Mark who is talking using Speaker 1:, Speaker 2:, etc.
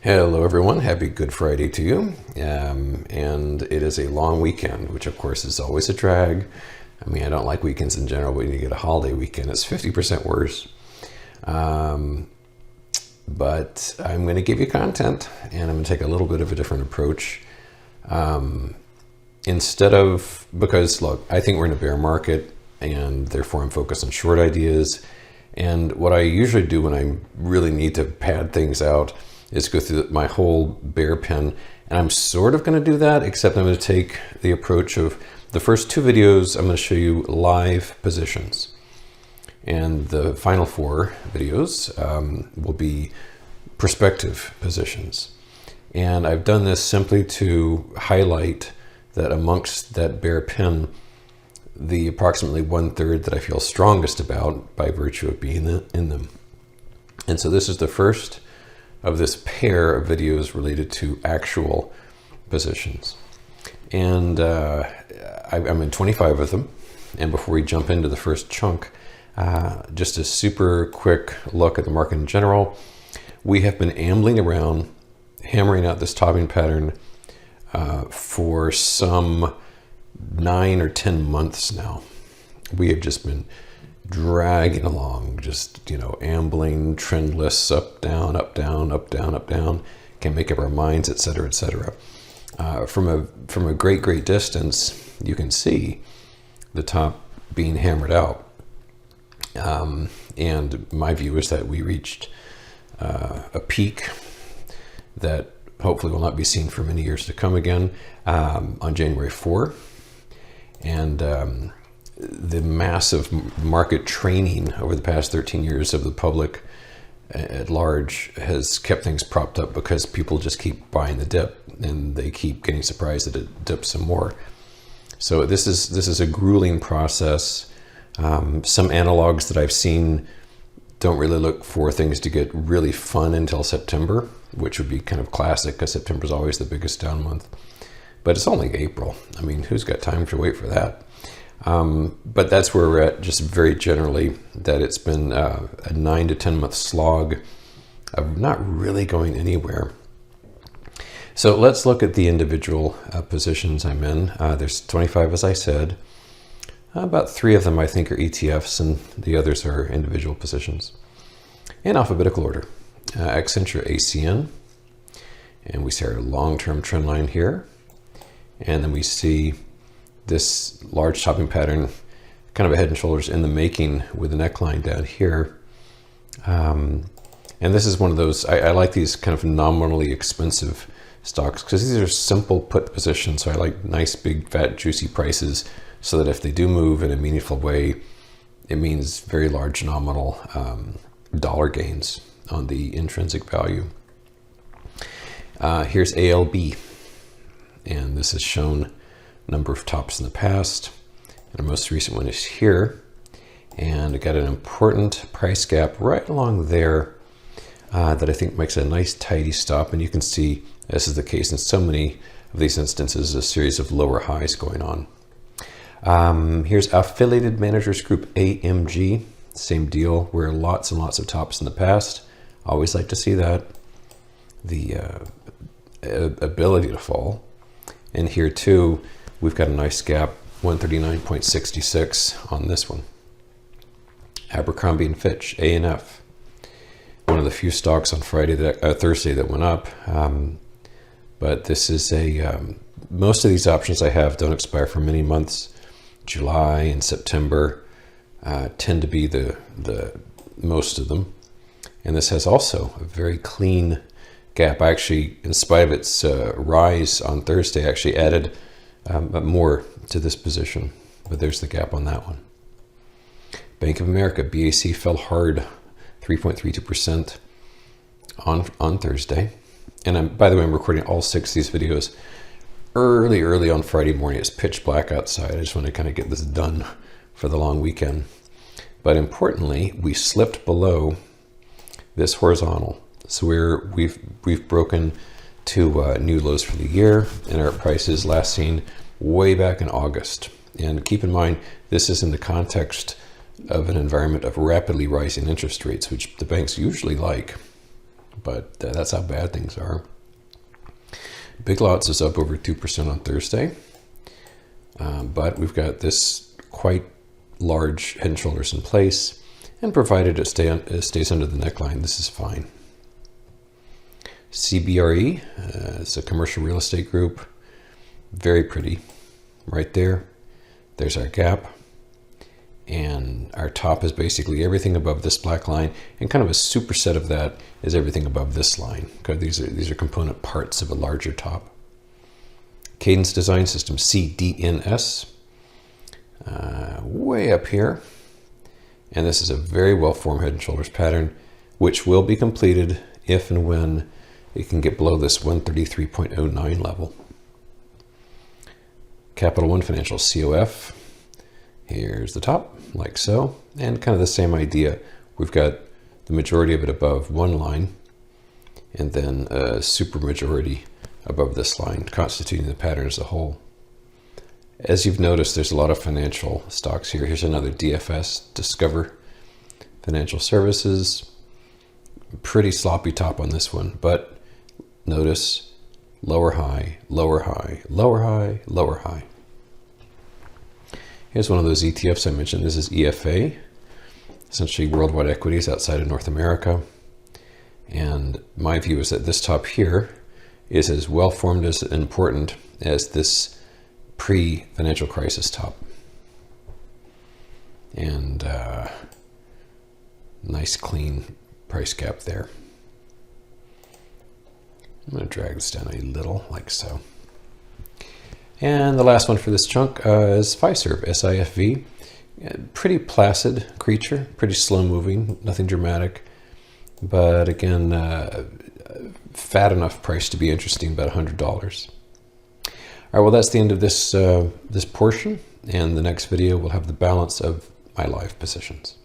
Speaker 1: Hello, everyone. Happy Good Friday to you. And it is a long weekend, which of course is always a drag. I mean, I don't like weekends in general, but when you get a holiday weekend, it's 50% worse. But I'm going to give you content, and I'm going to take a little bit of a different approach. Because look, I think we're in a bear market, and therefore I'm focused on short ideas. And what I usually do when I really need to pad things out is go through my whole bear pen, and I'm sort of going to do that, except I'm going to take the approach of the first two videos. I'm going to show you live positions, and the final four videos will be prospective positions. And I've done this simply to highlight that amongst that bear pen, the approximately 1/3 that I feel strongest about by virtue of being in them. And so this is the first of this pair of videos related to actual positions. And I'm in 25 of them. And before we jump into the first chunk, just a super quick look at the market in general. We have been ambling around, hammering out this topping pattern for some 9 or 10 months now. We have just been dragging along, just, ambling, trendless, up, down, up, down, up, down, up, down, can't make up our minds, etc., etc. From a great distance, you can see the top being hammered out. And my view is that we reached a peak that hopefully will not be seen for many years to come again on January 4. And the massive market training over the past 13 years of the public at large has kept things propped up because people just keep buying the dip, and they keep getting surprised that it dips some more. So this is a grueling process. Some analogs that I've seen don't really look for things to get really fun until September, which would be kind of classic because September is always the biggest down month. But it's only April. I mean, who's got time to wait for that? But that's where we're at, just very generally, that it's been a 9 to 10 month slog of not really going anywhere. So let's look at the individual positions I'm in. There's 25, as I said. About 3 of them I think are ETFs, and the others are individual positions. In alphabetical order, Accenture ACN, and we see our long-term trend line here. And then we see this large topping pattern, kind of a head and shoulders in the making with the neckline down here. And this is one of those, I like these kind of nominally expensive stocks because these are simple put positions. So I like nice, big, fat, juicy prices so that if they do move in a meaningful way, it means very large nominal dollar gains on the intrinsic value. Here's ALB. And this has shown a number of tops in the past. And our most recent one is here. And it got an important price gap right along there that I think makes a nice tidy stop. And you can see this is the case in so many of these instances, a series of lower highs going on. Here's Affiliated Managers Group, AMG. Same deal, where lots and lots of tops in the past. Always like to see that. The ability to fall. And here too, we've got a nice gap, 139.66 on this one. Abercrombie & Fitch, ANF. One of the few stocks on Thursday that went up. But this is most of these options I have don't expire for many months. July and September tend to be the most of them. And this has also a very clean gap. I actually, in spite of its rise on Thursday, actually added more to this position, but there's the gap on that one. Bank of America, BAC, fell hard, 3.32% on Thursday. And by the way, I'm recording all 6 of these videos early on Friday morning. It's pitch black outside. I just want to kind of get this done for the long weekend. But importantly, we slipped below this horizontal. So we've broken to new lows for the year, and our prices last seen way back in August. And keep in mind, this is in the context of an environment of rapidly rising interest rates, which the banks usually like. but that's how bad things are. Big Lots is up over 2% on Thursday, but we've got this quite large Head and Shoulders in place, and provided it stays under the neckline, this is fine. CBRE, it's a commercial real estate group, very pretty, right there. There's our gap, and our top is basically everything above this black line, and kind of a superset of that is everything above this line, because these are component parts of a larger top. Cadence Design System, CDNS, way up here, and this is a very well-formed Head and Shoulders pattern, which will be completed if and when it can get below this 133.09 level. Capital One Financial, COF, here's the top, like so, and kind of the same idea. We've got the majority of it above one line, and then a super majority above this line, constituting the pattern as a whole. As you've noticed, there's a lot of financial stocks here. Here's another DFS, Discover Financial Services. Pretty sloppy top on this one, but notice lower high, lower high, lower high, lower high. Here's one of those ETFs I mentioned. This is EFA, essentially worldwide equities outside of North America. And my view is that this top here is as well formed as important as this pre-financial crisis top. And nice clean price gap there. I'm going to drag this down a little, like so. And the last one for this chunk is Fiserv, SIFV. Pretty placid creature, pretty slow moving, nothing dramatic. But again, fat enough price to be interesting, about $100. All right, well, that's the end of this, this portion. And the next video will have the balance of my live positions.